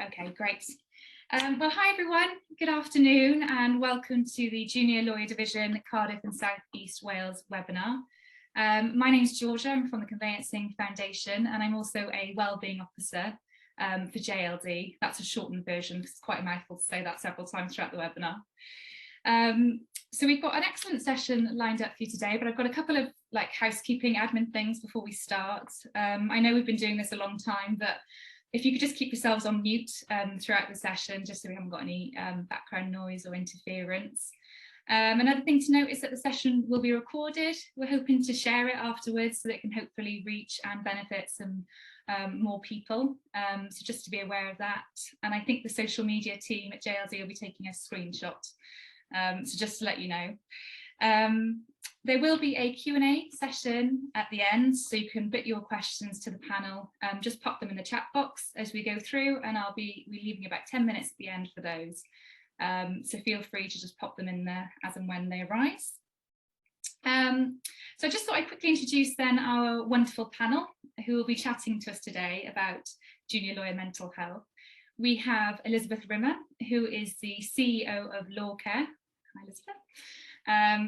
Okay, great. Well, hi everyone, good afternoon and welcome to the Junior Lawyer Division Cardiff and South East Wales webinar. My name is Georgia, I'm from the Conveyancing Foundation and I'm also a Wellbeing Officer for JLD. That's a shortened version, it's quite a mouthful to say that several times throughout the webinar. So we've got an excellent session lined up for you today, but I've got a couple of housekeeping admin things before we start. I know we've been doing this a long time, but if you could just keep yourselves on mute throughout the session, just so we haven't got any background noise or interference. Another thing to note is that the session will be recorded. We're hoping to share it afterwards so that it can hopefully reach and benefit some more people. So just to be aware of that. And I think the social media team at JLD will be taking a screenshot. So just to let you know. There will be a Q&A session at the end, so you can put your questions to the panel. Just pop them in the chat box as we go through, and I'll be leaving about 10 minutes at the end for those. So feel free to just pop them in there as and when they arise. So I just thought I'd quickly introduce then our wonderful panel who will be chatting to us today about junior lawyer mental health. We have Elizabeth Rimmer, who is the CEO of LawCare. Hi, Elizabeth.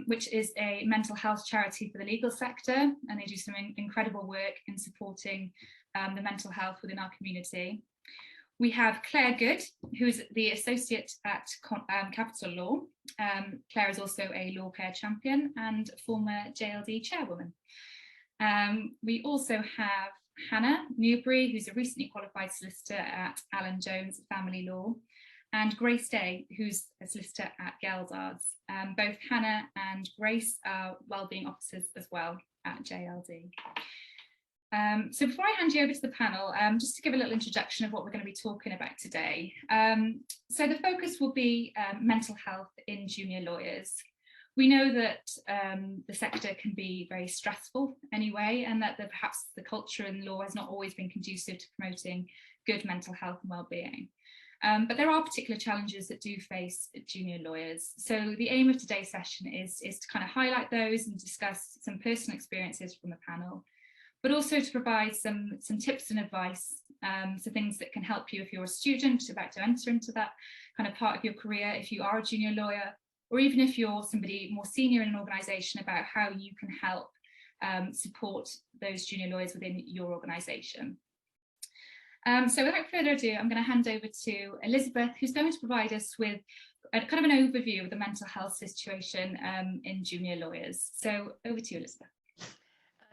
Which is a mental health charity for the legal sector, and they do some incredible work in supporting the mental health within our community. We have Clare Good, who's the associate at Capital Law. Clare is also a LawCare champion and former JLD chairwoman. We also have Hannah Newberry, who's a recently qualified solicitor at Alun Family Law, and Grace Day, who's a solicitor at Geldards. Both Hannah and Grace are wellbeing officers as well at JLD. So before I hand you over to the panel, just to give a little introduction of what we're going to be talking about today. So the focus will be mental health in junior lawyers. We know that the sector can be very stressful anyway, and that perhaps the culture in law has not always been conducive to promoting good mental health and well-being. But there are particular challenges that do face junior lawyers. So the aim of today's session is to kind of highlight those and discuss some personal experiences from the panel, but also to provide some tips and advice, so things that can help you if you're a student about to enter into that kind of part of your career, if you are a junior lawyer, or even if you're somebody more senior in an organisation, about how you can help support those junior lawyers within your organisation. So without further ado, I'm going to hand over to Elizabeth, who's going to provide us with a kind of an overview of the mental health situation in junior lawyers. So over to you, Elizabeth.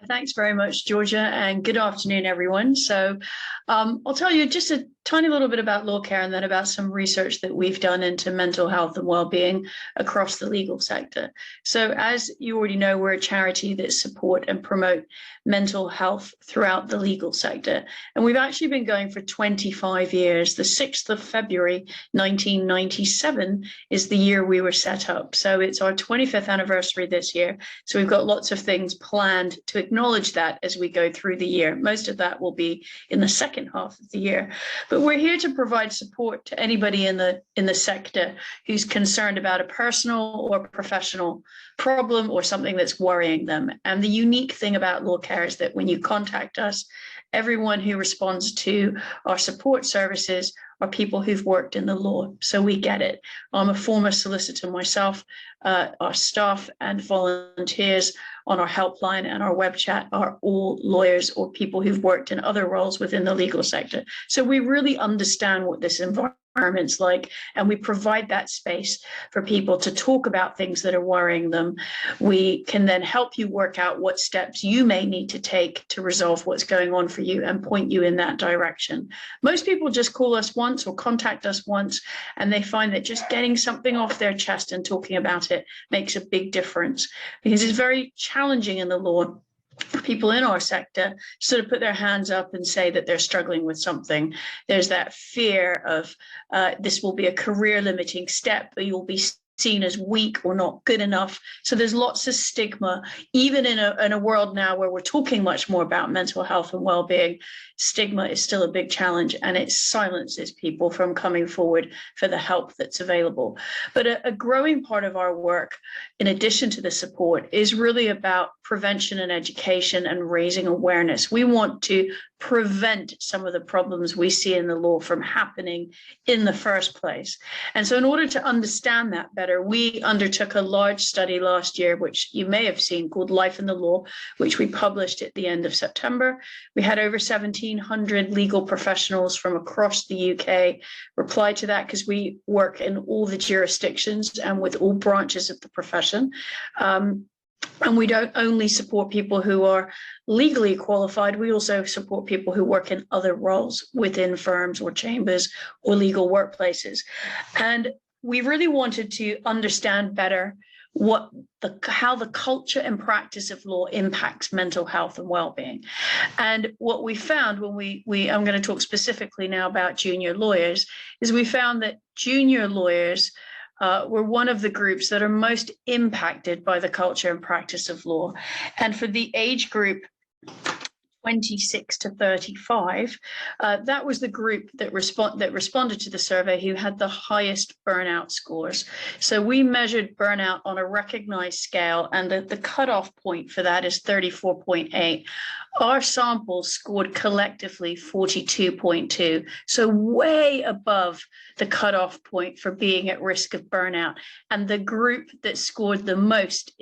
Thanks very much, Georgia, and good afternoon, everyone. So I'll tell you just a tiny little bit about LawCare and then about some research that we've done into mental health and well-being across the legal sector. So as you already know, we're a charity that support and promote mental health throughout the legal sector. And we've actually been going for 25 years. The 6th of February, 1997 is the year we were set up. So it's our 25th anniversary this year. So we've got lots of things planned to acknowledge that as we go through the year. Most of that will be in the second half of the year. But we're here to provide support to anybody in the sector who's concerned about a personal or professional problem or something that's worrying them. And the unique thing about LawCare is that when you contact us, everyone who responds to our support services are people who've worked in the law. So we get it. I'm a former solicitor myself. Our staff and volunteers on our helpline and our web chat are all lawyers or people who've worked in other roles within the legal sector. So we really understand what this environment's like, and we provide that space for people to talk about things that are worrying them. We can then help you work out what steps you may need to take to resolve what's going on for you and point you in that direction. Most people just call us once or contact us once, and they find that just getting something off their chest and talking about it makes a big difference, because it's very challenging in the law for people in our sector to sort of put their hands up and say that they're struggling with something. There's that fear of this will be a career limiting step, but you'll be seen as weak or not good enough. So there's lots of stigma, even in a world now where we're talking much more about mental health and well-being. Stigma is still a big challenge, and it silences people from coming forward for the help that's available. But a growing part of our work, in addition to the support, is really about prevention and education and raising awareness. We want to prevent some of the problems we see in the law from happening in the first place. And so in order to understand that better, we undertook a large study last year, which you may have seen, called Life in the Law, which we published at the end of September. We had over 1,700 legal professionals from across the UK reply to that, because we work in all the jurisdictions and with all branches of the profession. And we don't only support people who are legally qualified, we also support people who work in other roles within firms or chambers or legal workplaces. And we really wanted to understand better how the culture and practice of law impacts mental health and well-being. And what we found when I'm going to talk specifically now about junior lawyers, is we found that junior lawyers were one of the groups that are most impacted by the culture and practice of law. And for the age group 26 to 35, that was the group that responded to the survey who had the highest burnout scores. So we measured burnout on a recognized scale, and the cutoff point for that is 34.8. Our samples scored collectively 42.2, so way above the cutoff point for being at risk of burnout. And the group that scored the most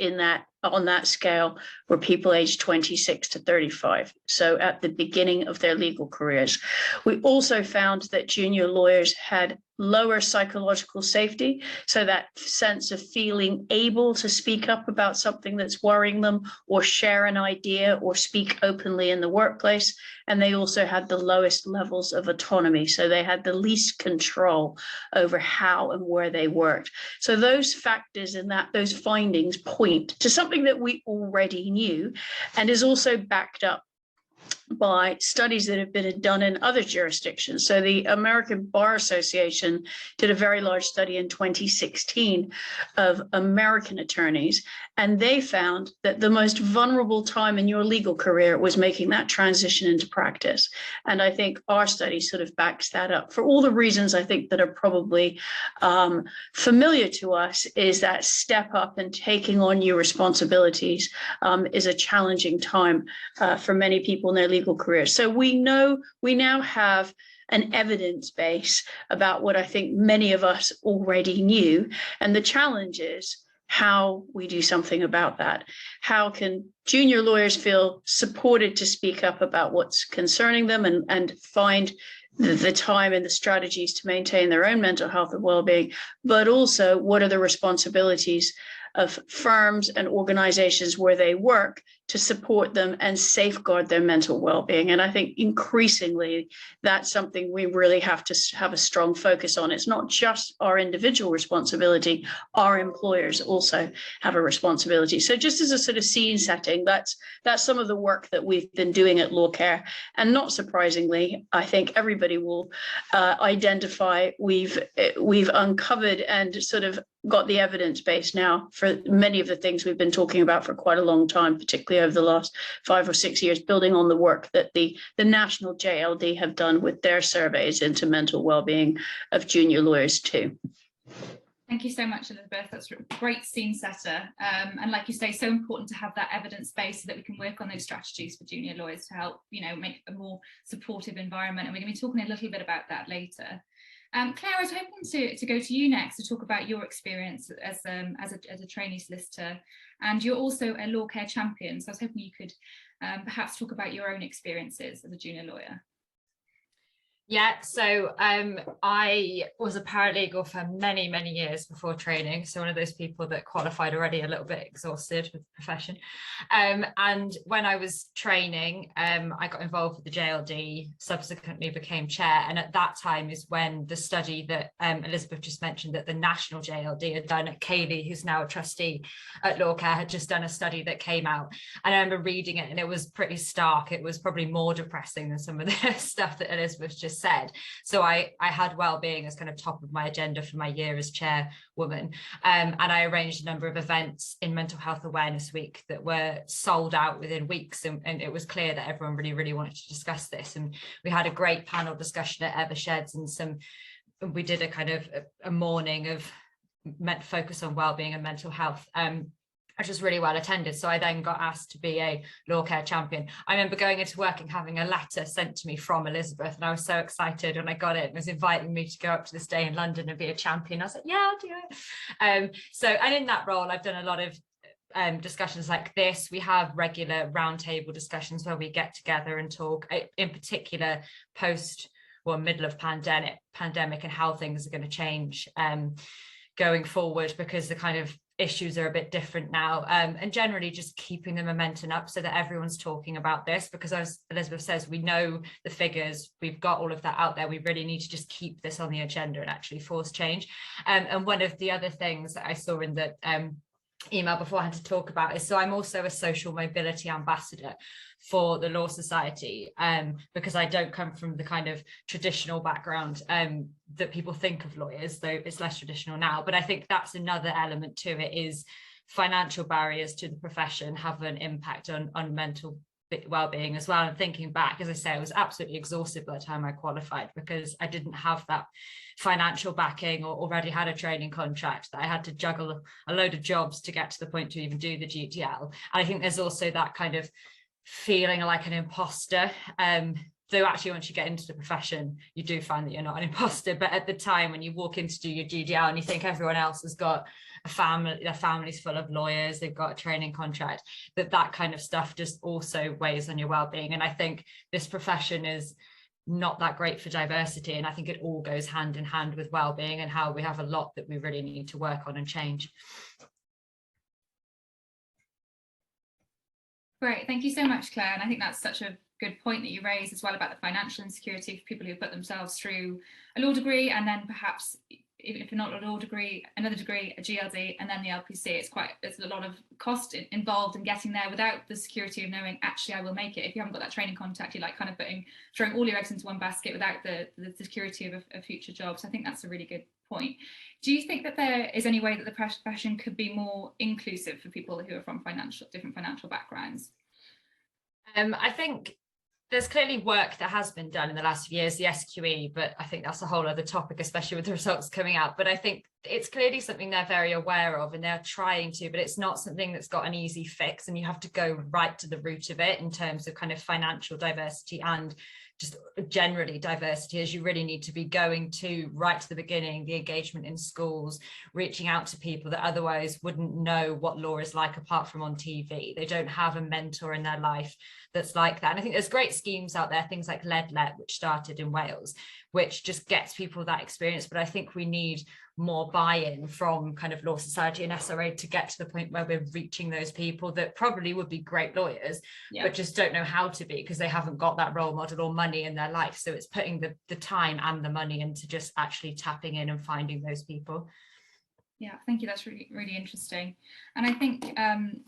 on that scale were people aged 26 to 35, so at the beginning of their legal careers. We also found that junior lawyers had lower psychological safety, so that sense of feeling able to speak up about something that's worrying them, or share an idea, or speak openly in the workplace. And they also had the lowest levels of autonomy, so they had the least control over how and where they worked. So those factors and those findings point to something that we already knew, and is also backed up by studies that have been done in other jurisdictions. So the American Bar Association did a very large study in 2016 of American attorneys, and they found that the most vulnerable time in your legal career was making that transition into practice. And I think our study sort of backs that up for all the reasons I think that are probably familiar to us. Is that step up and taking on new responsibilities is a challenging time for many people in their legal career. So we now have an evidence base about what I think many of us already knew. And the challenge is how we do something about that. How can junior lawyers feel supported to speak up about what's concerning them, and find the time and the strategies to maintain their own mental health and well-being, but also what are the responsibilities of firms and organizations where they work to support them and safeguard their mental well-being. And I think increasingly that's something we really have to have a strong focus on. It's not just our individual responsibility, our employers also have a responsibility. So just as a sort of scene setting, that's some of the work that we've been doing at LawCare. And not surprisingly, I think everybody will identify we've uncovered and sort of got the evidence base now for many of the things we've been talking about for quite a long time, particularly over the last 5 or 6 years, building on the work that the national JLD have done with their surveys into mental well-being of junior lawyers too. Thank you so much, Elizabeth. That's a great scene setter. And like you say, so important to have that evidence base so that we can work on those strategies for junior lawyers to help, make a more supportive environment. And we're going to be talking a little bit about that later. Clare, I was hoping to go to you next to talk about your experience as a trainee solicitor, and you're also a LawCare champion. So I was hoping you could perhaps talk about your own experiences as a junior lawyer. Yeah, so I was a paralegal for many, many years before training. So one of those people that qualified already a little bit exhausted with the profession. And when I was training, I got involved with the JLD, subsequently became chair. And at that time is when the study that Elizabeth just mentioned that the national JLD had done, Kaylee, who's now a trustee at LawCare, had just done a study that came out. And I remember reading it and it was pretty stark. It was probably more depressing than some of the stuff that Elizabeth just said. So I had well-being as kind of top of my agenda for my year as chairwoman, and I arranged a number of events in Mental Health Awareness Week that were sold out within weeks, and it was clear that everyone really wanted to discuss this. And we had a great panel discussion at Eversheds, and we did a kind of a morning of focus on well-being and mental health. which was really well attended. So I then got asked to be a LawCare champion. I remember going into work and having a letter sent to me from Elizabeth, and I was so excited when I got it. It was inviting me to go up to this day in London and be a champion. I was like, yeah, I'll do it. And in that role, I've done a lot of discussions like this. We have regular roundtable discussions where we get together and talk, in particular middle of pandemic and how things are going to change going forward, because the kind of issues are a bit different now, and generally just keeping the momentum up so that everyone's talking about this, because as Elizabeth says, we know the figures, we've got all of that out there. We really need to just keep this on the agenda and actually force change. And one of the other things that I saw in the email beforehand to talk about is, so I'm also a social mobility ambassador for the Law Society, because I don't come from the kind of traditional background that people think of lawyers, though it's less traditional now. But I think that's another element to it, is financial barriers to the profession have an impact on mental well-being as well. And thinking back, as I say, I was absolutely exhausted by the time I qualified, because I didn't have that financial backing or already had a training contract, that I had to juggle a load of jobs to get to the point to even do the GTL. And I think there's also that kind of feeling like an imposter, though actually once you get into the profession you do find that you're not an imposter, but at the time when you walk in to do your GDL and you think everyone else has got a family, their family's full of lawyers, they've got a training contract, that kind of stuff just also weighs on your well-being. And I think this profession is not that great for diversity, and I think it all goes hand in hand with well-being, and how we have a lot that we really need to work on and change. Great, thank you so much, Claire. And I think that's such a good point that you raised as well about the financial insecurity for people who put themselves through a law degree, and then perhaps, even if not a law degree, another degree, a GLD, and then the LPC. There's a lot of cost involved in getting there without the security of knowing, actually, I will make it. If you haven't got that training contact, you're like kind of throwing all your eggs into one basket without the security of a future job. So I think that's a really good point. Do you think that there is any way that the profession could be more inclusive for people who are from different financial backgrounds? I think there's clearly work that has been done in the last few years, the Sqe, but I think that's a whole other topic, especially with the results coming out. But I think it's clearly something they're very aware of, and they're trying to, but it's not something that's got an easy fix, and you have to go right to the root of it in terms of kind of financial diversity and just generally diversity, as you really need to be going to right to the beginning, the engagement in schools, reaching out to people that otherwise wouldn't know what law is like apart from on TV. They don't have a mentor in their life that's like that. And I think there's great schemes out there, things like LEDLET, which started in Wales, which just gets people that experience. But I think we need more buy-in from kind of Law Society and SRA to get to the point where we're reaching those people that probably would be great lawyers, but just don't know how to be because they haven't got that role model or money in their life. So it's putting the time and the money into just actually tapping in and finding those people. Yeah, thank you. That's really, really interesting. And I think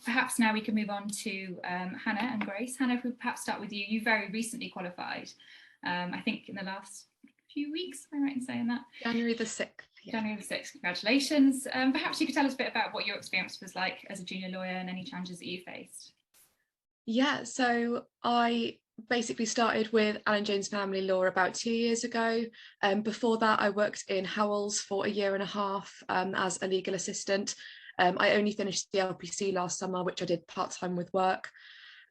perhaps now we can move on to Hannah and Grace. Hannah, if we perhaps start with you. You very recently qualified, I think in the last few weeks, am I right in saying that? January the 6th. Yeah. January the 6th, congratulations. Perhaps you could tell us a bit about what your experience was like as a junior lawyer and any challenges that you faced. Yeah, so I basically started with Alun Jones Family Law about 2 years ago. Before that, I worked in Howells for 1.5 years as a legal assistant. I only finished the LPC last summer, which I did part-time with work.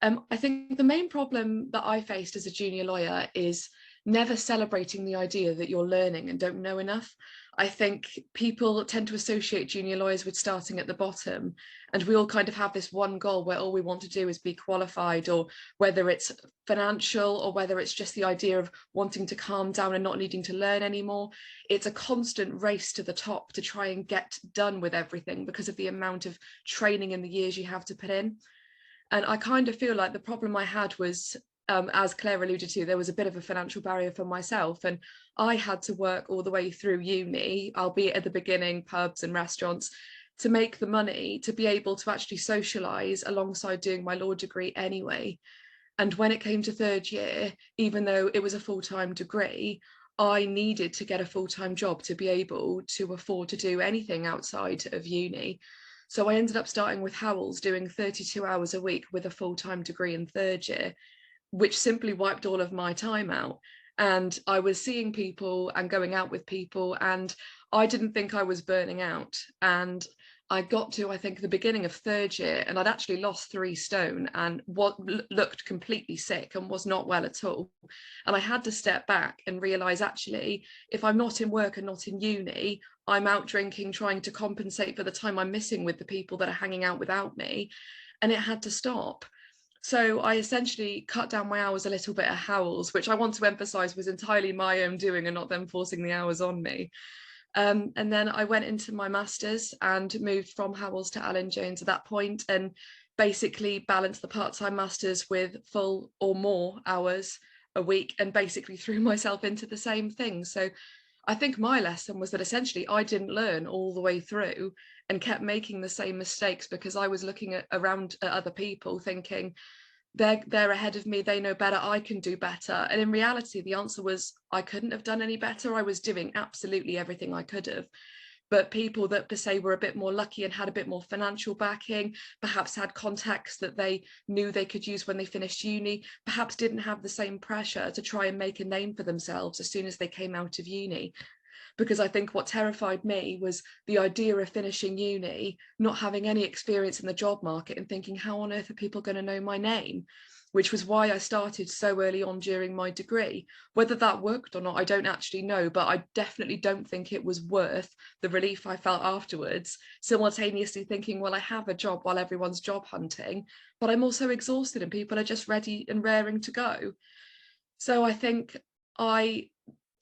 I think the main problem that I faced as a junior lawyer is never celebrating the idea that you're learning and don't know enough. I think people tend to associate junior lawyers with starting at the bottom, and we all kind of have this one goal where all we want to do is be qualified, or whether it's financial or whether it's just the idea of wanting to calm down and not needing to learn anymore. It's a constant race to the top to try and get done with everything because of the amount of training and the years you have to put in. And I kind of feel like the problem I had was, as Claire alluded to, there was a bit of a financial barrier for myself, and I had to work all the way through uni, albeit at the beginning, pubs and restaurants, to make the money to be able to actually socialise alongside doing my law degree anyway. And when it came to third year, even though it was a full-time degree, I needed to get a full-time job to be able to afford to do anything outside of uni. So I ended up starting with Howells, doing 32 hours a week with a full-time degree in third year, which simply wiped all of my time out. And I was seeing people and going out with people, and I didn't think I was burning out. And I got to, I think, the beginning of third year, and I'd actually lost 3 stone and looked completely sick and was not well at all. And I had to step back and realise, actually, if I'm not in work and not in uni, I'm out drinking, trying to compensate for the time I'm missing with the people that are hanging out without me. And it had to stop. So I essentially cut down my hours a little bit at Howells, which I want to emphasise was entirely my own doing and not them forcing the hours on me. And then I went into my master's and moved from Howells to Alun Jones at that point, and basically balanced the part-time master's with full or more hours a week, and basically threw myself into the same thing. So I think my lesson was that essentially I didn't learn all the way through and kept making the same mistakes because I was looking around at other people thinking, they're ahead of me, they know better, I can do better. And in reality, the answer was I couldn't have done any better. I was doing absolutely everything I could have. But people that per se were a bit more lucky and had a bit more financial backing, perhaps had contacts that they knew they could use when they finished uni, perhaps didn't have the same pressure to try and make a name for themselves as soon as they came out of uni. Because I think what terrified me was the idea of finishing uni, not having any experience in the job market and thinking, how on earth are people going to know my name? Which was why I started so early on during my degree. Whether that worked or not, I don't actually know, but I definitely don't think it was worth the relief I felt afterwards, simultaneously thinking, well, I have a job while everyone's job hunting, but I'm also exhausted and people are just ready and raring to go. So I think I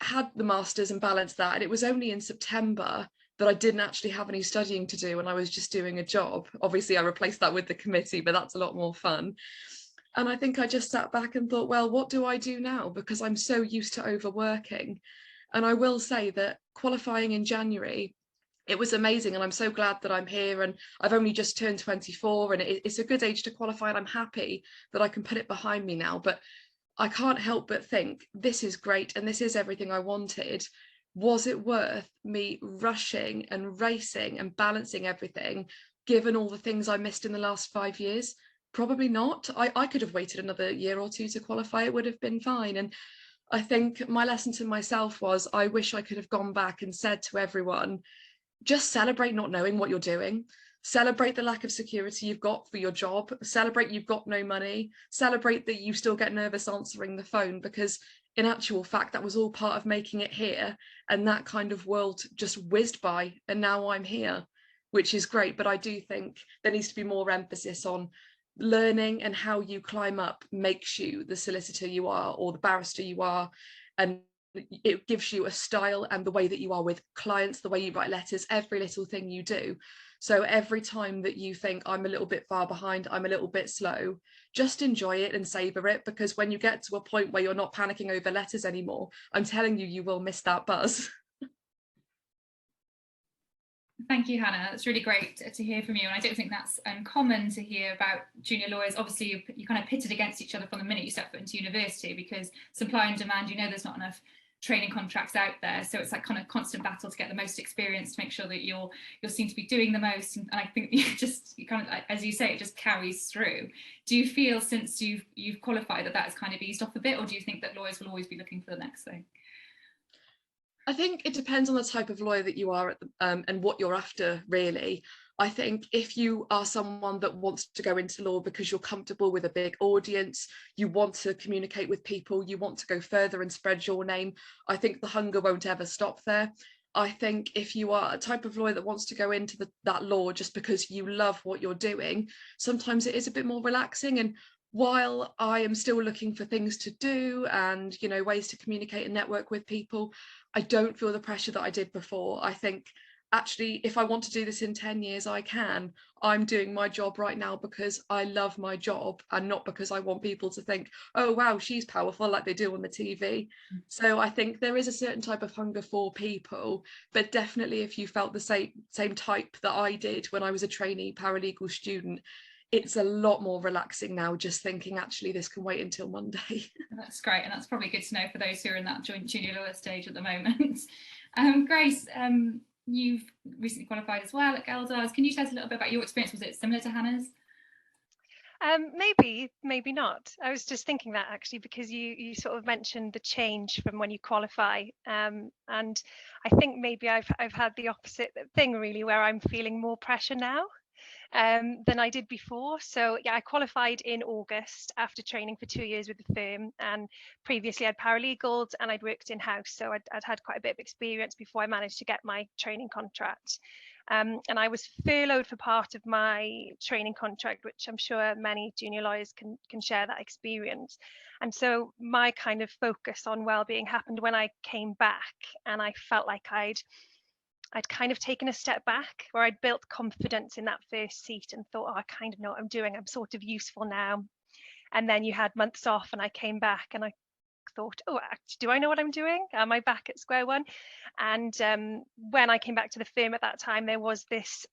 had the master's and balanced that, and it was only in September that I didn't actually have any studying to do and I was just doing a job. Obviously I replaced that with the committee, but that's a lot more fun. And I think I just sat back and thought, well, what do I do now? Because I'm so used to overworking. And I will say that qualifying in January, it was amazing, and I'm so glad that I'm here, and I've only just turned 24 and it's a good age to qualify, and I'm happy that I can put it behind me now. But I can't help but think, this is great and this is everything I wanted. Was it worth me rushing and racing and balancing everything, given all the things I missed in the last 5 years? Probably not. I could have waited another year or two to qualify, it would have been fine. And I think my lesson to myself was, I wish I could have gone back and said to everyone, just celebrate not knowing what you're doing. Celebrate the lack of security you've got for your job. Celebrate you've got no money. Celebrate that you still get nervous answering the phone, because in actual fact, that was all part of making it here. And that kind of world just whizzed by, and now I'm here, which is great. But I do think there needs to be more emphasis on learning, and how you climb up makes you the solicitor you are or the barrister you are. And it gives you a style and the way that you are with clients, the way you write letters, every little thing you do. So every time that you think I'm a little bit far behind, I'm a little bit slow, just enjoy it and savor it, because when you get to a point where you're not panicking over letters anymore, I'm telling you, you will miss that buzz. Thank you, Hannah. That's really great to hear from you. And I don't think that's uncommon to hear about junior lawyers. Obviously, you kind of pitted against each other from the minute you step foot into university, because supply and demand, there's not enough training contracts out there. So it's that kind of constant battle to get the most experience, to make sure that you're seen to be doing the most. And I think you kind of, as you say, it just carries through. Do you feel, since you've qualified, that has kind of eased off a bit, or do you think that lawyers will always be looking for the next thing? I think it depends on the type of lawyer that you are and what you're after, really. I think if you are someone that wants to go into law because you're comfortable with a big audience, you want to communicate with people, you want to go further and spread your name, I think the hunger won't ever stop there. I think if you are a type of lawyer that wants to go into that law just because you love what you're doing, sometimes it is a bit more relaxing. And while I am still looking for things to do and, ways to communicate and network with people, I don't feel the pressure that I did before. I think, actually, if I want to do this in 10 years, I can. I'm doing my job right now because I love my job, and not because I want people to think, oh, wow, she's powerful, like they do on the TV. So I think there is a certain type of hunger for people, but definitely if you felt the same type that I did when I was a trainee paralegal student, it's a lot more relaxing now, just thinking, actually, this can wait until Monday. That's great. And that's probably good to know for those who are in that junior lawyer stage at the moment. Grace, you've recently qualified as well at Geldards. Can you tell us a little bit about your experience? Was it similar to Hannah's? Maybe, maybe not. I was just thinking that actually, because you sort of mentioned the change from when you qualify, and I think maybe I've had the opposite thing really, where I'm feeling more pressure now than I did before. So yeah, I qualified in August after training for 2 years with the firm, and previously I'd paralegals and I'd worked in-house, so I'd had quite a bit of experience before I managed to get my training contract. And I was furloughed for part of my training contract, which I'm sure many junior lawyers can share that experience. And so my kind of focus on wellbeing happened when I came back, and I felt like I'd kind of taken a step back, where I'd built confidence in that first seat and thought, oh, I kind of know what I'm doing. I'm sort of useful now. And then you had months off, and I came back and I thought, oh, do I know what I'm doing? Am I back at square one? And when I came back to the firm at that time, there was this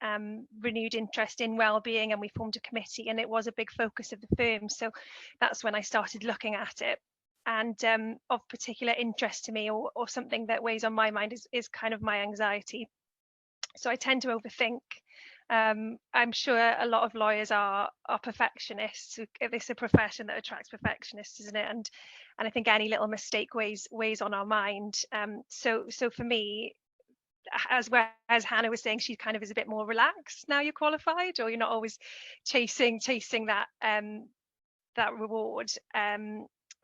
renewed interest in wellbeing, and we formed a committee, and it was a big focus of the firm. So that's when I started looking at it. And of particular interest to me, or something that weighs on my mind, is kind of my anxiety. So I tend to overthink. I'm sure a lot of lawyers are perfectionists. It's a profession that attracts perfectionists, isn't it? And I think any little mistake weighs on our mind. So for me, as well as Hannah was saying, she kind of is a bit more relaxed now you're qualified, or you're not always chasing that that reward.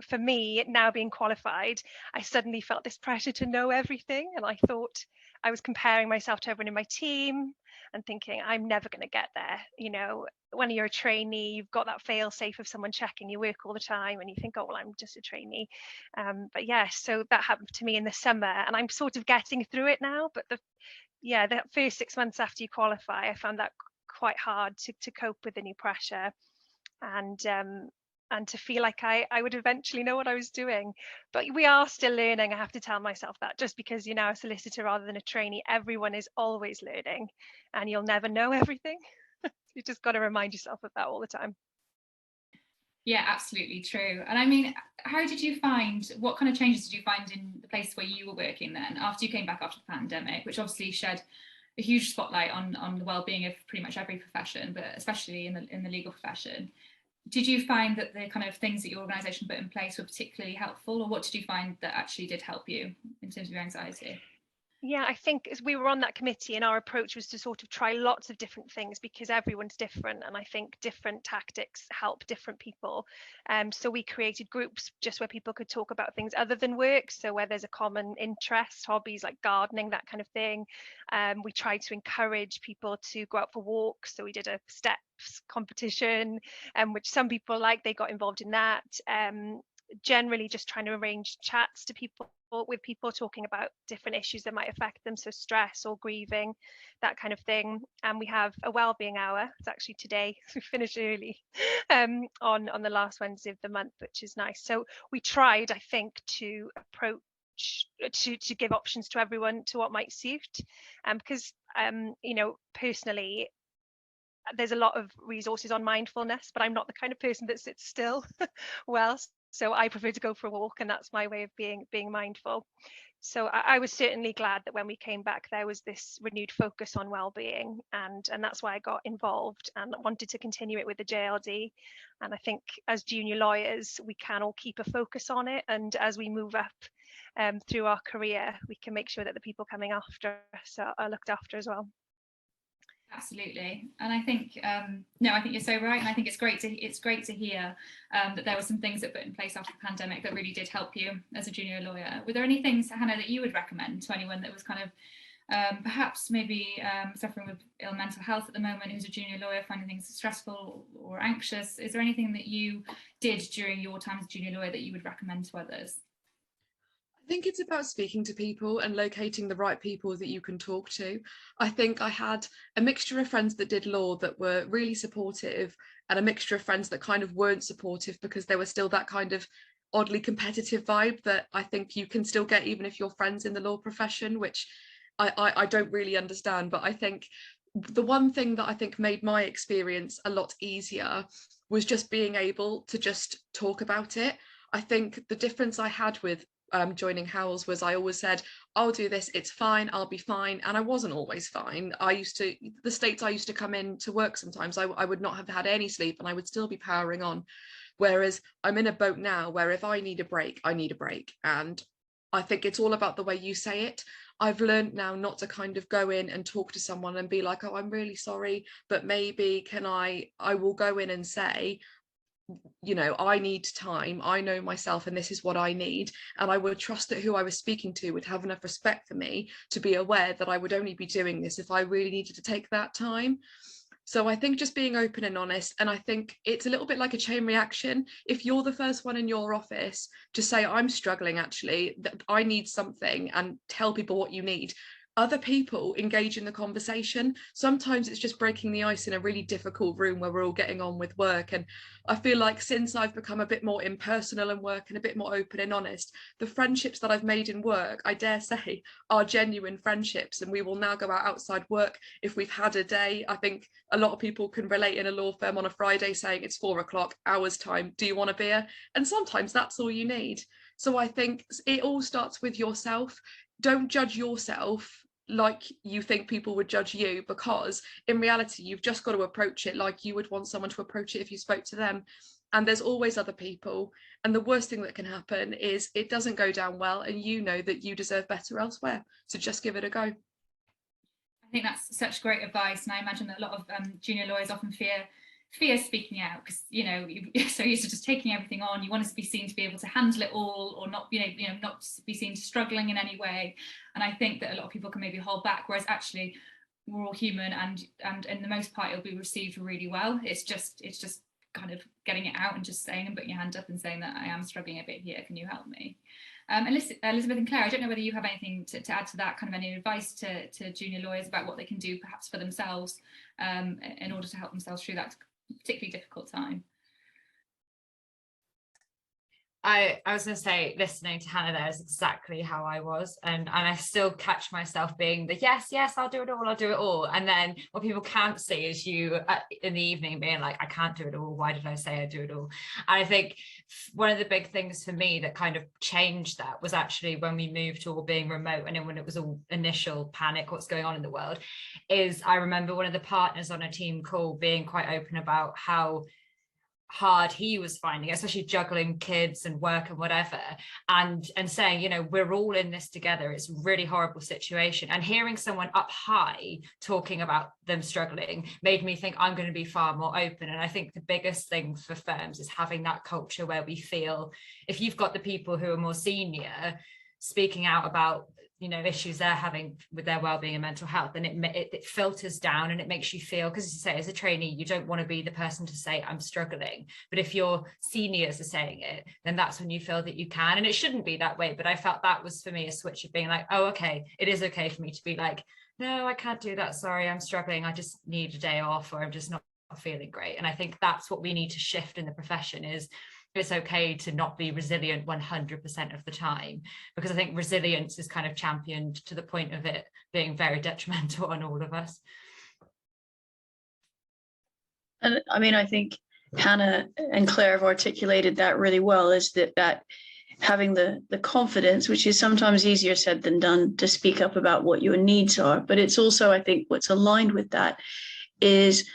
For me, now being qualified, I suddenly felt this pressure to know everything, and I thought I was comparing myself to everyone in my team and thinking, I'm never going to get there. You know, when you're a trainee, you've got that fail safe of someone checking your work all the time, and you think, oh, well, I'm just a trainee. But yeah, so that happened to me in the summer, and I'm sort of getting through it now. But that first 6 months after you qualify, I found that quite hard to cope with the new pressure, and to feel like I would eventually know what I was doing. But we are still learning. I have to tell myself that just because you're now a solicitor rather than a trainee, everyone is always learning, and you'll never know everything. You just got to remind yourself of that all the time. Yeah, absolutely true. And I mean, what kind of changes did you find in the place where you were working then, after you came back after the pandemic, which obviously shed a huge spotlight on the well-being of pretty much every profession, but especially in the legal profession? Did you find that the kind of things that your organisation put in place were particularly helpful, or what did you find that actually did help you in terms of your anxiety? Yeah, I think as we were on that committee, and our approach was to sort of try lots of different things, because everyone's different, and I think different tactics help different people. So we created groups just where people could talk about things other than work, so where there's a common interest, hobbies like gardening, that kind of thing. We tried to encourage people to go out for walks, so we did a steps competition, which some people liked. They got involved in that. Generally just trying to arrange chats with people talking about different issues that might affect them, so stress or grieving, that kind of thing. And we have a wellbeing hour. It's actually today, we finished early, on the last Wednesday of the month, which is nice. So we tried, I think, to approach to give options to everyone to what might suit, because you know, personally, there's a lot of resources on mindfulness, but I'm not the kind of person that sits still well. So I prefer to go for a walk, and that's my way of being mindful. So I was certainly glad that when we came back, there was this renewed focus on well-being, and that's why I got involved and wanted to continue it with the JLD. And I think as junior lawyers, we can all keep a focus on it, and as we move up through our career, we can make sure that the people coming after us are looked after as well. Absolutely, and I think I think you're so right, and I think it's great to hear that there were some things that put in place after the pandemic that really did help you as a junior lawyer. Were there any things, Hannah, that you would recommend to anyone that was kind of perhaps maybe suffering with ill mental health at the moment, who's a junior lawyer, finding things stressful or anxious? Is there anything that you did during your time as a junior lawyer that you would recommend to others? I think it's about speaking to people and locating the right people that you can talk to. I think I had a mixture of friends that did law that were really supportive, and a mixture of friends that kind of weren't supportive because there was still that kind of oddly competitive vibe that I think you can still get even if you're friends in the law profession, which I don't really understand. But I think the one thing that I think made my experience a lot easier was just being able to just talk about it. I think the difference I had with joining Howells was I always said, I'll do this, it's fine, I'll be fine. And I wasn't always fine. The states I used to come in to work sometimes, I would not have had any sleep and I would still be powering on. Whereas I'm in a boat now where if I need a break, I need a break. And I think it's all about the way you say it. I've learned now not to kind of go in and talk to someone and be like, oh, I'm really sorry, but maybe I will go in and say, you know, I need time, I know myself and this is what I need. And I would trust that who I was speaking to would have enough respect for me to be aware that I would only be doing this if I really needed to take that time. So I think just being open and honest, and I think it's a little bit like a chain reaction. If you're the first one in your office to say, I'm struggling, actually, that I need something, and tell people what you need, other people engage in the conversation. Sometimes it's just breaking the ice in a really difficult room where we're all getting on with work. And I feel like since I've become a bit more impersonal in work and a bit more open and honest, the friendships that I've made in work, I dare say, are genuine friendships. And we will now go out outside work if we've had a day. I think a lot of people can relate in a law firm on a Friday saying it's 4 o'clock, hours time, do you want a beer? And sometimes that's all you need. So I think it all starts with yourself. Don't judge yourself like you think people would judge you, because in reality you've just got to approach it like you would want someone to approach it if you spoke to them. And there's always other people, and the worst thing that can happen is it doesn't go down well and you know that you deserve better elsewhere, so just give it a go. I think that's such great advice, and I imagine that a lot of junior lawyers often fear speaking out, because you know you're so used to just taking everything on. You want to be seen to be able to handle it all, or not, not be seen struggling in any way. And I think that a lot of people can maybe hold back, whereas actually we're all human, and in the most part it'll be received really well. It's just kind of getting it out and just saying and putting your hand up and saying that I am struggling a bit here. Can you help me? Elizabeth and Claire, I don't know whether you have anything to add to that, kind of any advice to junior lawyers about what they can do perhaps for themselves in order to help themselves through that particularly difficult time. I was going to say, listening to Hannah there is exactly how I was, and I still catch myself being the yes, I'll do it all, and then what people can't see is you in the evening being like, I can't do it all, why did I say I do it all? And I think one of the big things for me that kind of changed that was actually when we moved to all being remote, and then when it was all initial panic, what's going on in the world, is I remember one of the partners on a team call being quite open about how hard he was finding, especially juggling kids and work and whatever, and saying, you know, we're all in this together, it's a really horrible situation. And hearing someone up high talking about them struggling made me think I'm going to be far more open. And I think the biggest thing for firms is having that culture where we feel, if you've got the people who are more senior speaking out about, you know, issues they're having with their well-being and mental health, and it filters down, and it makes you feel, because as you say, as a trainee, you don't want to be the person to say I'm struggling, but if your seniors are saying it, then that's when you feel that you can. And it shouldn't be that way, but I felt that was for me a switch of being like, oh, okay, it is okay for me to be like, no, I can't do that, sorry, I'm struggling, I just need a day off, or I'm just not feeling great. And I think that's what we need to shift in the profession, is it's okay to not be resilient 100% of the time, because I think resilience is kind of championed to the point of it being very detrimental on all of us. And I mean, I think Hannah and Claire have articulated that really well, is that having the confidence, which is sometimes easier said than done, to speak up about what your needs are. But it's also, I think, what's aligned with that is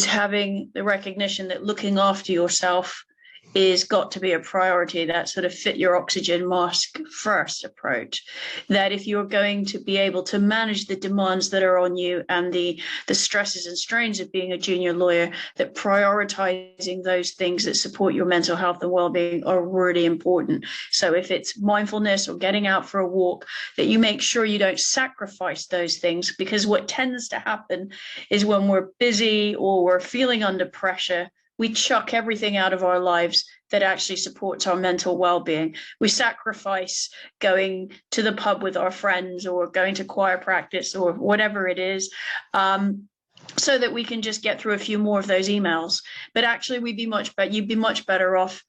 having the recognition that looking after yourself is got to be a priority, that sort of fit your oxygen mask first approach. That if you're going to be able to manage the demands that are on you and the stresses and strains of being a junior lawyer, that prioritizing those things that support your mental health and well-being are really important. So if it's mindfulness or getting out for a walk, that you make sure you don't sacrifice those things, because what tends to happen is when we're busy or we're feeling under pressure, we chuck everything out of our lives that actually supports our mental well-being. We sacrifice going to the pub with our friends or going to choir practice or whatever it is, so that we can just get through a few more of those emails. But actually, you'd be much better off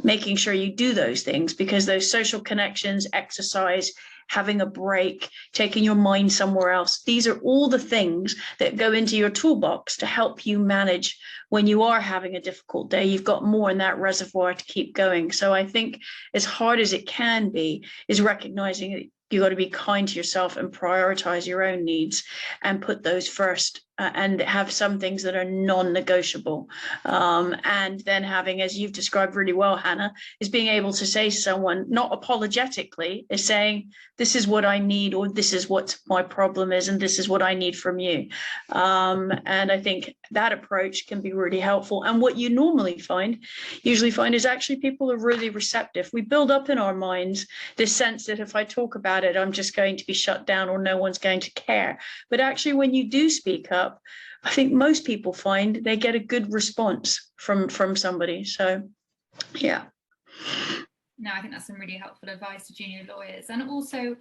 making sure you do those things, because those social connections, exercise, having a break, taking your mind somewhere else. These are all the things that go into your toolbox to help you manage when you are having a difficult day. You've got more in that reservoir to keep going. So I think, as hard as it can be, is recognizing that you got to be kind to yourself and prioritize your own needs and put those first, and have some things that are non-negotiable. And then having, as you've described really well, Hannah, is being able to say to someone, not apologetically, is saying, this is what I need, or this is what my problem is, and this is what I need from you. And I think that approach can be really helpful. And what you usually find is actually people are really receptive. We build up in our minds this sense that if I talk about it, I'm just going to be shut down or no one's going to care. But actually, when you do speak up, I think most people find they get a good response from somebody. So, yeah. No, I think that's some really helpful advice to junior lawyers. And also,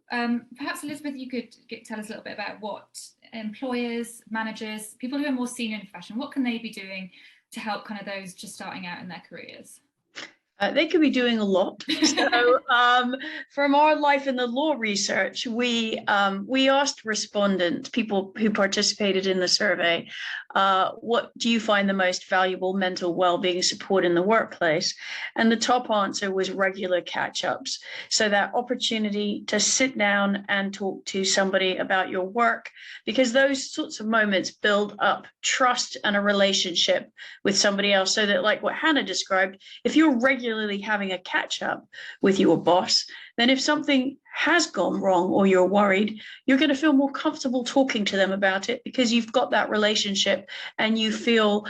perhaps, Elizabeth, you could tell us a little bit about what employers, managers, people who are more senior in the profession, what can they be doing to help kind of those just starting out in their careers? They could be doing a lot. So from our Life in the Law research, we asked respondents, people who participated in the survey, what do you find the most valuable mental well-being support in the workplace? And the top answer was regular catch-ups. So that opportunity to sit down and talk to somebody about your work, because those sorts of moments build up trust and a relationship with somebody else, so that, like what Hannah described, if you're regularly having a catch-up with your boss, then if something has gone wrong or you're worried, you're going to feel more comfortable talking to them about it, because you've got that relationship and you feel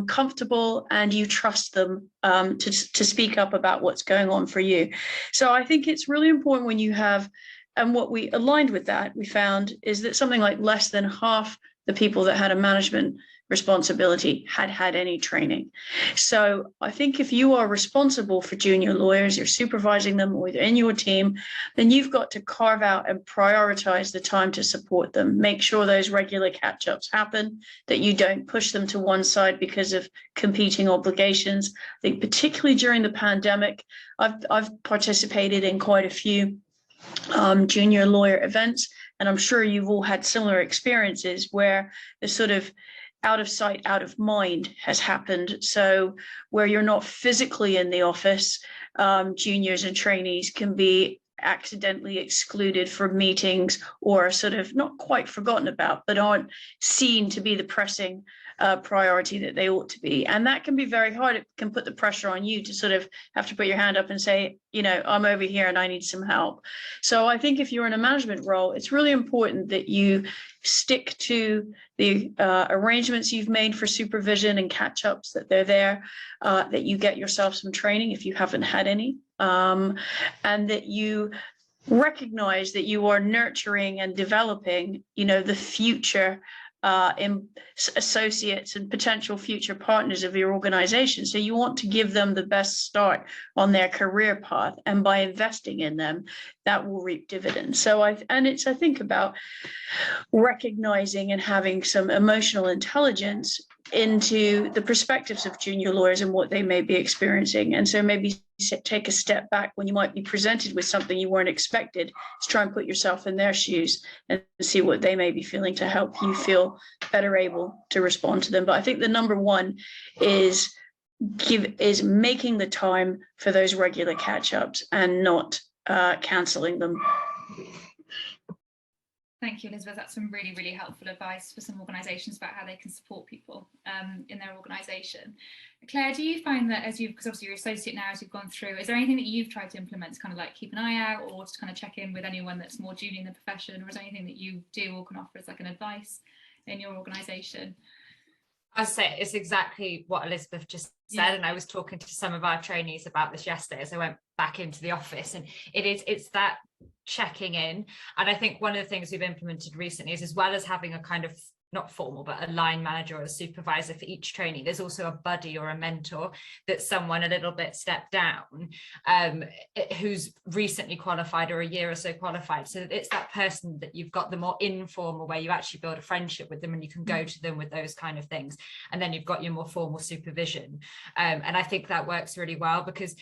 comfortable and you trust them to speak up about what's going on for you. So I think it's really important when you have, and what we aligned with that, we found is that something like less than half the people that had a management responsibility had any training. So I think if you are responsible for junior lawyers, you're supervising them or they're in your team, then you've got to carve out and prioritize the time to support them. Make sure those regular catch-ups happen, that you don't push them to one side because of competing obligations. I think particularly during the pandemic, I've participated in quite a few junior lawyer events, and I'm sure you've all had similar experiences where the sort of out of sight, out of mind has happened. So where you're not physically in the office, juniors and trainees can be accidentally excluded from meetings, or sort of not quite forgotten about, but aren't seen to be the pressing priority that they ought to be. And that can be very hard. It can put the pressure on you to sort of have to put your hand up and say, you know, I'm over here and I need some help. So I think if you're in a management role, it's really important that you stick to the arrangements you've made for supervision and catch-ups, that they're there, that you get yourself some training if you haven't had any, and that you recognize that you are nurturing and developing, you know, the future associates and potential future partners of your organization. So you want to give them the best start on their career path, and by investing in them, that will reap dividends. So I think about recognizing and having some emotional intelligence into the perspectives of junior lawyers and what they may be experiencing. And so maybe take a step back when you might be presented with something you weren't expected, to try and put yourself in their shoes and see what they may be feeling, to help you feel better able to respond to them. But I think the number one is making the time for those regular catch-ups and not cancelling them. Thank you, Elizabeth. That's some really, really helpful advice for some organisations about how they can support people in their organisation. Claire, do you find that because obviously you're associate now, as you've gone through, is there anything that you've tried to implement to kind of like keep an eye out, or to kind of check in with anyone that's more junior in the profession, or is there anything that you do or can offer as like an advice in your organisation? I say it's exactly what Elizabeth just said, and I was talking to some of our trainees about this yesterday as I went back into the office, and it's that checking in. And I think one of the things we've implemented recently is, as well as having a kind of not formal, but a line manager or a supervisor for each trainee, there's also a buddy or a mentor that's someone a little bit stepped down, who's recently qualified or a year or so qualified. So it's that person that you've got the more informal, where you actually build a friendship with them and you can go to them with those kind of things. And then you've got your more formal supervision. And I think that works really well, because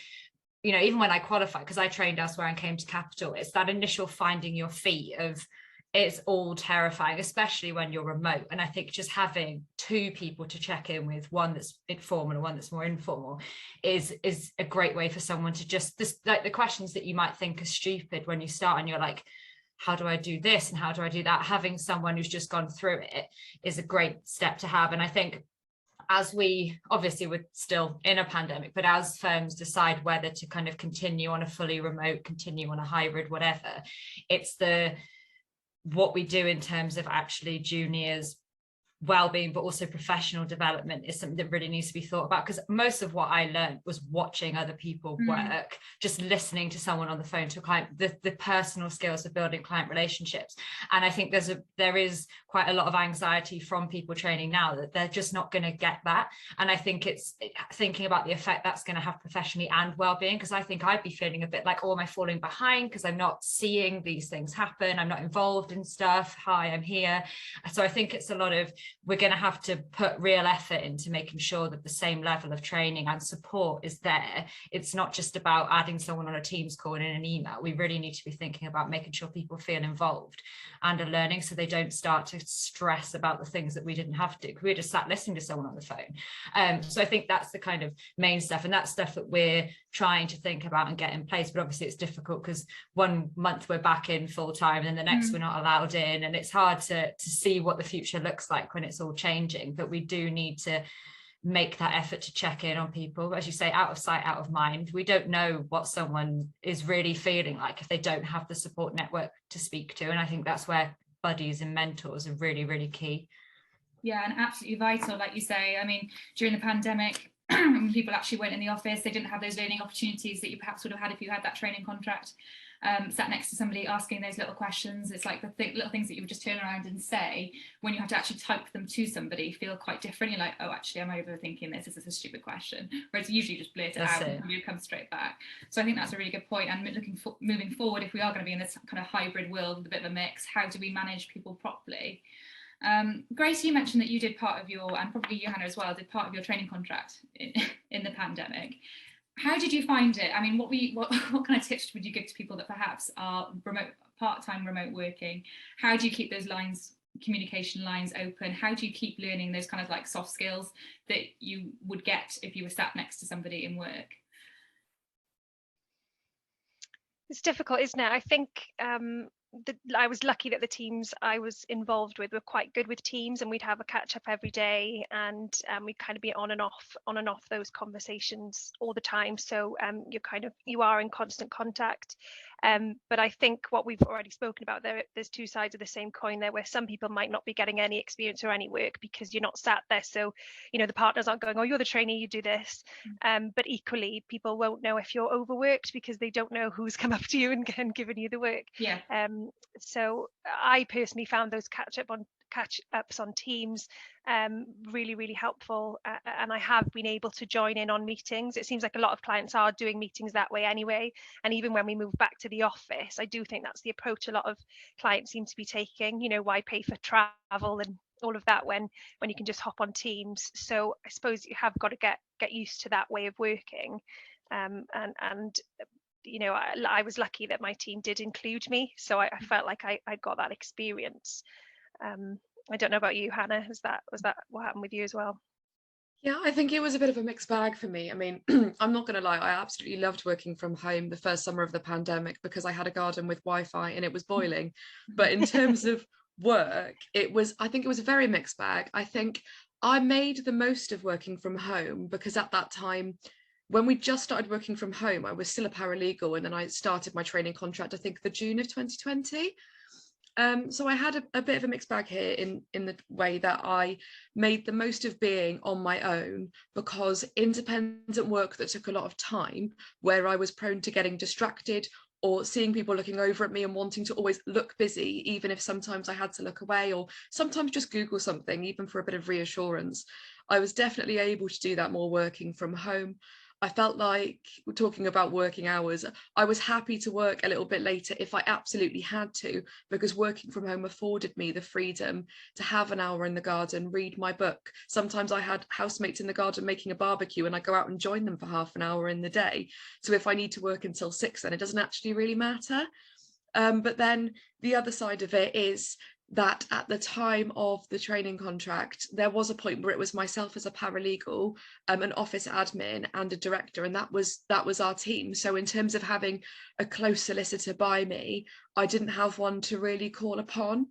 you know, even when I qualified, because I trained elsewhere and came to Capital, it's that initial finding your feet of, it's all terrifying, especially when you're remote. And I think just having two people to check in with, one that's informal and one that's more informal, is a great way for someone to just, like the questions that you might think are stupid when you start and you're like, how do I do this and how do I do that? Having someone who's just gone through it is a great step to have. And I think as we, obviously we're still in a pandemic, but as firms decide whether to kind of continue on a fully remote, continue on a hybrid, whatever, it's what we do in terms of actually juniors' well-being, but also professional development is something that really needs to be thought about, because most of what I learned was watching other people work, just listening to someone on the phone to a client, the personal skills of building client relationships. And I think there is quite a lot of anxiety from people training now that they're just not going to get that. And I think it's thinking about the effect that's going to have professionally and well-being, because I think I'd be feeling a bit like, oh, am I falling behind because I'm not seeing these things happen, I'm not involved in stuff, hi, I'm here. So I think it's a lot of, we're going to have to put real effort into making sure that the same level of training and support is there. It's not just about adding someone on a Teams call and in an email. We really need to be thinking about making sure people feel involved and are learning, so they don't start to stress about the things that we didn't have to. We were just sat listening to someone on the phone. So I think that's the kind of main stuff, and that's stuff that we're trying to think about and get in place. But obviously it's difficult because 1 month we're back in full time and then the next we're not allowed in, and it's hard to see what the future looks like when it's all changing. But we do need to make that effort to check in on people, as you say, out of sight, out of mind. We don't know what someone is really feeling like if they don't have the support network to speak to, and I think that's where buddies and mentors are really, really key. Yeah, and absolutely vital, like you say. I mean, during the pandemic, when people actually weren't in the office, they didn't have those learning opportunities that you perhaps would have had if you had that training contract. Sat next to somebody asking those little questions. It's like the little things that you would just turn around and say, when you have to actually type them to somebody, feel quite different. You're like, oh, actually, I'm overthinking this. This is a stupid question. Whereas usually just blurt it out and you come straight back. So I think that's a really good point. And moving forward, if we are going to be in this kind of hybrid world with a bit of a mix, how do we manage people properly? Grace, you mentioned that you did part of your, and probably Johanna as well, did part of your training contract in the pandemic. How did you find it? I mean, what kind of tips would you give to people that perhaps are part-time remote working? How do you keep those communication lines open? How do you keep learning those kind of like soft skills that you would get if you were sat next to somebody in work? It's difficult, isn't it? I think I was lucky that the teams I was involved with were quite good with Teams, and we'd have a catch up every day, and we'd kind of be on and off those conversations all the time. So you are in constant contact. But I think what we've already spoken about, there's two sides of the same coin there, where some people might not be getting any experience or any work because you're not sat there. So, you know, the partners aren't going, oh, you're the trainee, you do this. But equally, people won't know if you're overworked because they don't know who's come up to you and given you the work. Yeah. So I personally found those catch-ups on Teams really, really helpful, and I have been able to join in on meetings. It seems like a lot of clients are doing meetings that way anyway, and even when we move back to the office, I do think that's the approach a lot of clients seem to be taking. You know, why pay for travel and all of that when you can just hop on Teams? So I suppose you have got to get used to that way of working, and you know, I was lucky that my team did include me, so I felt like I got that experience. I don't know about you, Hannah. Was that what happened with you as well? Yeah, I think it was a bit of a mixed bag for me. I mean, I'm not going to lie, I absolutely loved working from home the first summer of the pandemic because I had a garden with Wi-Fi and it was boiling. But in terms of work, I think it was a very mixed bag. I think I made the most of working from home because at that time, when we just started working from home, I was still a paralegal, and then I started my training contract, I think, the June of 2020. So I had a bit of a mixed bag here in the way that I made the most of being on my own, because independent work that took a lot of time, where I was prone to getting distracted or seeing people looking over at me and wanting to always look busy, even if sometimes I had to look away or sometimes just Google something, even for a bit of reassurance. I was definitely able to do that more working from home. I felt like, talking about working hours, I was happy to work a little bit later if I absolutely had to, because working from home afforded me the freedom to have an hour in the garden, read my book. Sometimes I had housemates in the garden making a barbecue and I go out and join them for half an hour in the day. So if I need to work until 6, then it doesn't actually really matter. But then the other side of it is that at the time of the training contract, there was a point where it was myself as a paralegal, an office admin and a director, and that was our team. So in terms of having a close solicitor by me, I didn't have one to really call upon.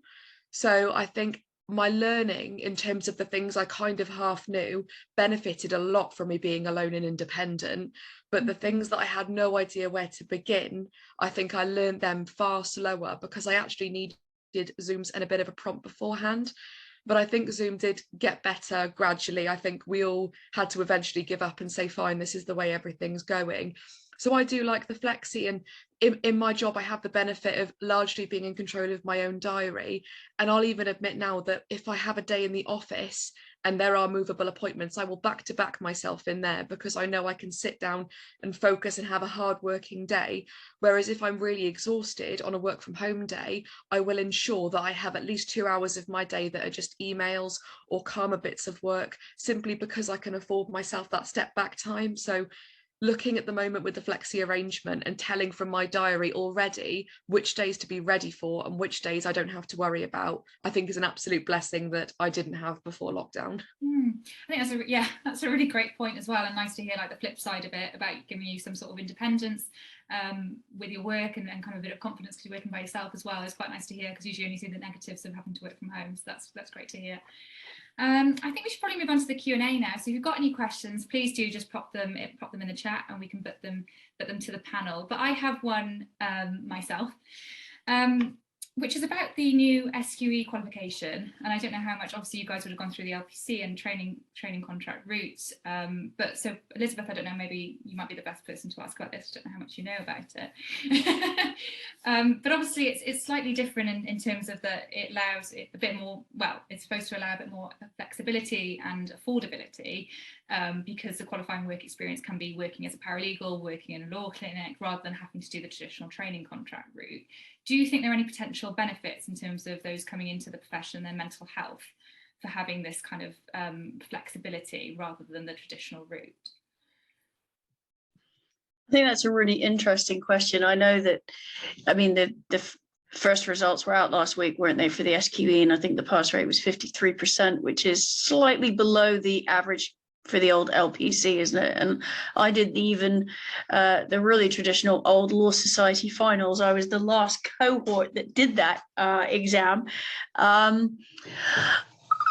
So I think my learning in terms of the things I kind of half knew benefited a lot from me being alone and independent. But the things that I had no idea where to begin, I think I learned them far slower because I actually needed Zooms and a bit of a prompt beforehand. But I think Zoom did get better gradually. I think we all had to eventually give up and say, fine, this is the way everything's going. So I do like the flexi, and in my job I have the benefit of largely being in control of my own diary. And I'll even admit now that if I have a day in the office and there are movable appointments, I will back to back myself in there because I know I can sit down and focus and have a hard working day. Whereas if I'm really exhausted on a work from home day, I will ensure that I have at least 2 hours of my day that are just emails or calmer bits of work, simply because I can afford myself that step back time. So looking at the moment with the flexi arrangement and telling from my diary already which days to be ready for and which days I don't have to worry about, I think is an absolute blessing that I didn't have before lockdown. I think that's a really great point as well, and nice to hear like the flip side of it about giving you some sort of independence with your work and kind of a bit of confidence because you're working by yourself as well. It's quite nice to hear because usually only see the negatives of having to work from home, so that's great to hear. I think we should probably move on to the Q&A now. So if you've got any questions, please do just pop them in the chat and we can put them to the panel. But I have one myself, which is about the new Sqe qualification. And I don't know how much, obviously you guys would have gone through the LPC and training contract routes. But so Elizabeth, I don't know, maybe you might be the best person to ask about this. I don't know how much you know about it. But obviously it's slightly different in terms of that it allows it a bit more, well, it's supposed to allow a bit more flexibility and affordability because the qualifying work experience can be working as a paralegal, working in a law clinic, rather than having to do the traditional training contract route. Do you think there are any potential benefits in terms of those coming into the profession and their mental health for having this kind of flexibility rather than the traditional route? I think that's a really interesting question. I know that, I mean, the first results were out last week, weren't they, for the Sqe? And I think the pass rate was 53%, which is slightly below the average for the old LPC, isn't it? And I did even the really traditional old Law Society finals. I was the last cohort that did that exam. I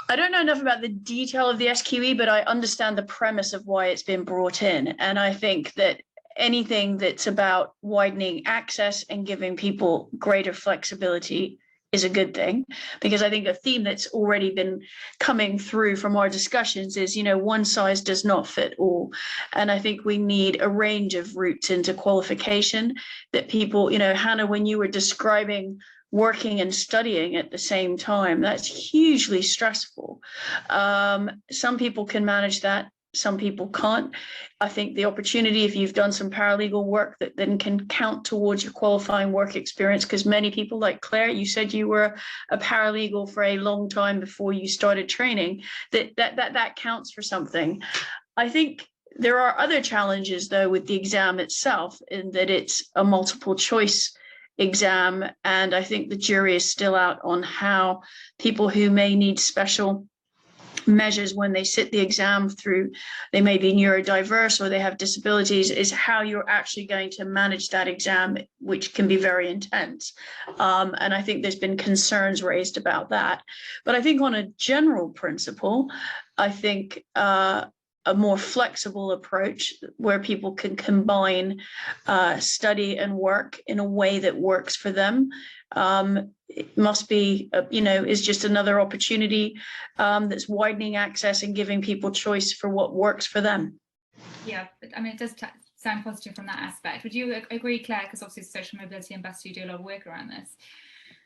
don't know enough about the detail of the Sqe, but I understand the premise of why it's been brought in. And I think that anything that's about widening access and giving people greater flexibility is a good thing, because I think a theme that's already been coming through from our discussions is, one size does not fit all. And I think we need a range of routes into qualification that people, Hannah, when you were describing working and studying at the same time, that's hugely stressful. Some people can manage that. Some people can't. I think the opportunity, if you've done some paralegal work, that then can count towards your qualifying work experience, because many people, like Claire, you said you were a paralegal for a long time before you started training, that counts for something. I think there are other challenges, though, with the exam itself, in that it's a multiple choice exam. And I think the jury is still out on how people who may need special measures when they sit the exam through, they may be neurodiverse or they have disabilities, is how you're actually going to manage that exam, which can be very intense. And I think there's been concerns raised about that. But I think on a general principle, I think a more flexible approach where people can combine study and work in a way that works for them, it must be, is just another opportunity that's widening access and giving people choice for what works for them. Yeah, I mean, it does sound positive from that aspect. Would you agree, Claire? Because obviously, as a social mobility ambassador, you do a lot of work around this.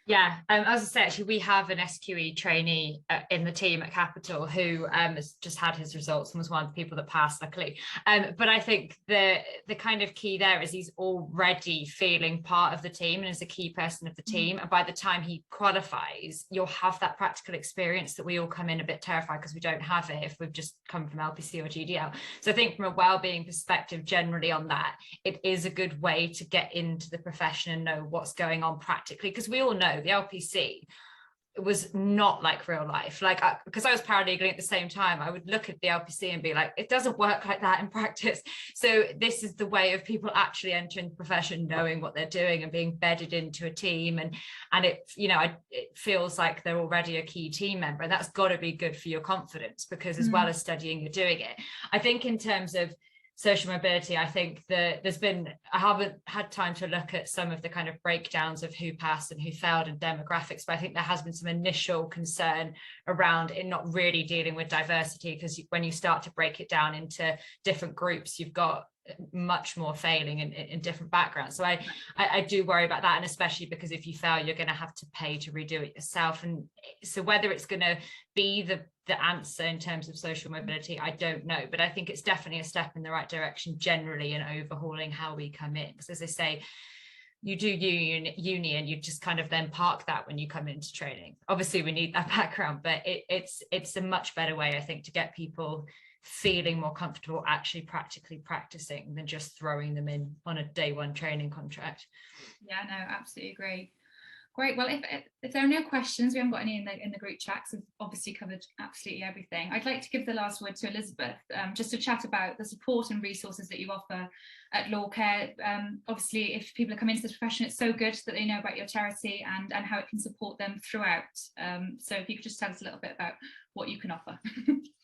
Yeah, as I say, actually, we have an Sqe trainee in the team at Capital who has just had his results and was one of the people that passed, luckily. But I think the kind of key there is he's already feeling part of the team and is a key person of the team. And by the time he qualifies, you'll have that practical experience that we all come in a bit terrified because we don't have it if we've just come from LPC or GDL. So I think from a wellbeing perspective, generally on that, it is a good way to get into the profession and know what's going on practically, because we all know the LPC was not like real life. Like, because I was paralegaling at the same time, I would look at the LPC and be like, it doesn't work like that in practice. So this is the way of people actually entering the profession, knowing what they're doing and being bedded into a team. And it, you know, it feels like they're already a key team member, and that's got to be good for your confidence, because as well as studying, you're doing it. I think in terms of social mobility, I think that I haven't had time to look at some of the kind of breakdowns of who passed and who failed and demographics, but I think there has been some initial concern around it not really dealing with diversity, because when you start to break it down into different groups, you've got much more failing in different backgrounds. So I do worry about that, and especially because if you fail, you're going to have to pay to redo it yourself. And so whether it's going to be the answer in terms of social mobility, I don't know, but I think it's definitely a step in the right direction generally in overhauling how we come in, because as I say, you do uni and you just kind of then park that when you come into training. Obviously we need that background, but it's a much better way, I think, to get people feeling more comfortable actually practically practicing than just throwing them in on a day one training contract. Yeah, no, absolutely agree. Great. Well, if there are no questions, we haven't got any in the group chat, so we've obviously covered absolutely everything. I'd like to give the last word to Elizabeth, just to chat about the support and resources that you offer at LawCare. Obviously, if people are coming into this profession, it's so good that they know about your charity and how it can support them throughout. So if you could just tell us a little bit about what you can offer.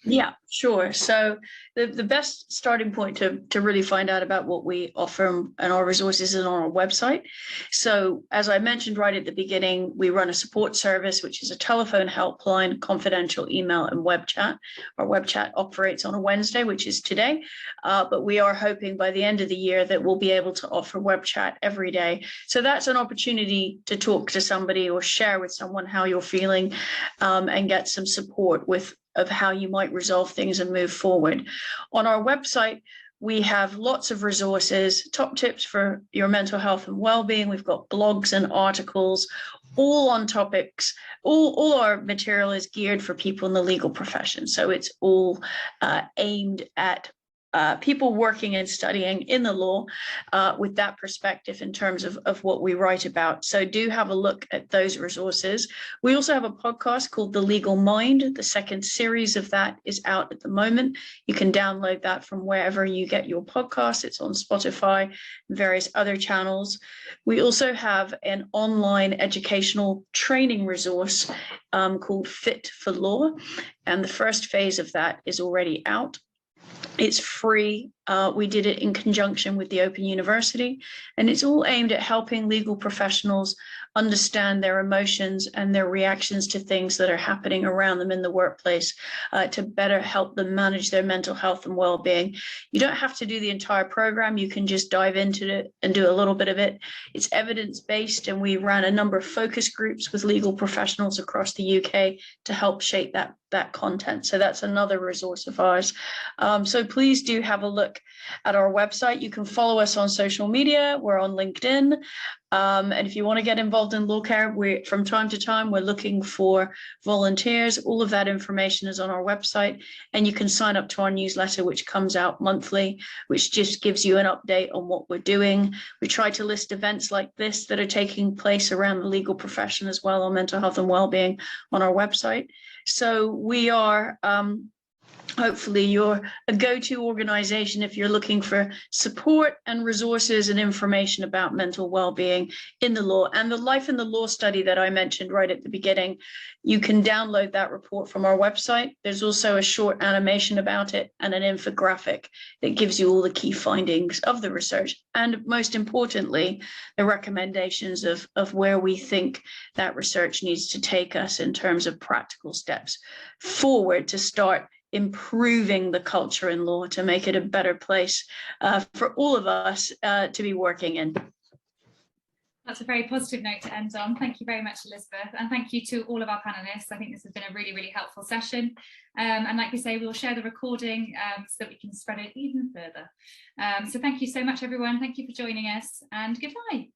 Yeah, sure. So the best starting point to really find out about what we offer and our resources is on our website. So as I mentioned right at the beginning, we run a support service, which is a telephone helpline, confidential email and web chat. Our web chat operates on a Wednesday, which is today, but we are hoping by the end of the year that we'll be able to offer web chat every day. So that's an opportunity to talk to somebody or share with someone how you're feeling, and get some support of how you might resolve things and move forward. On our website, we have lots of resources, top tips for your mental health and well-being. We've got blogs and articles, all on topics. All our material is geared for people in the legal profession. So it's all aimed at people working and studying in the law with that perspective in terms of what we write about. So do have a look at those resources. We also have a podcast called The Legal Mind. The second series of that is out at the moment. You can download that from wherever you get your podcasts. It's on Spotify and various other channels. We also have an online educational training resource called Fit for Law. And the first phase of that is already out. It's free. We did it in conjunction with the Open University, and it's all aimed at helping legal professionals understand their emotions and their reactions to things that are happening around them in the workplace, to better help them manage their mental health and well-being. You don't have to do the entire program. You can just dive into it and do a little bit of it. It's evidence-based, and we ran a number of focus groups with legal professionals across the UK to help shape that content. So that's another resource of ours. So please do have a look at our website. You can follow us on social media. We're on LinkedIn. And if you want to get involved in LawCare, from time to time, we're looking for volunteers. All of that information is on our website, and you can sign up to our newsletter, which comes out monthly, which just gives you an update on what we're doing. We try to list events like this that are taking place around the legal profession as well on mental health and well-being on our website. So we are hopefully you're a go-to organization if you're looking for support and resources and information about mental well-being in the law. And the Life in the Law study that I mentioned right at the beginning, you can download that report from our website. There's also a short animation about it and an infographic that gives you all the key findings of the research, and most importantly, the recommendations of where we think that research needs to take us in terms of practical steps forward to start improving the culture in law to make it a better place for all of us to be working in. That's a very positive note to end on. Thank you very much, Elizabeth, and thank you to all of our panelists. I think this has been a really, really helpful session. And like we say, we'll share the recording so that we can spread it even further. So thank you so much, everyone. Thank you for joining us, and goodbye.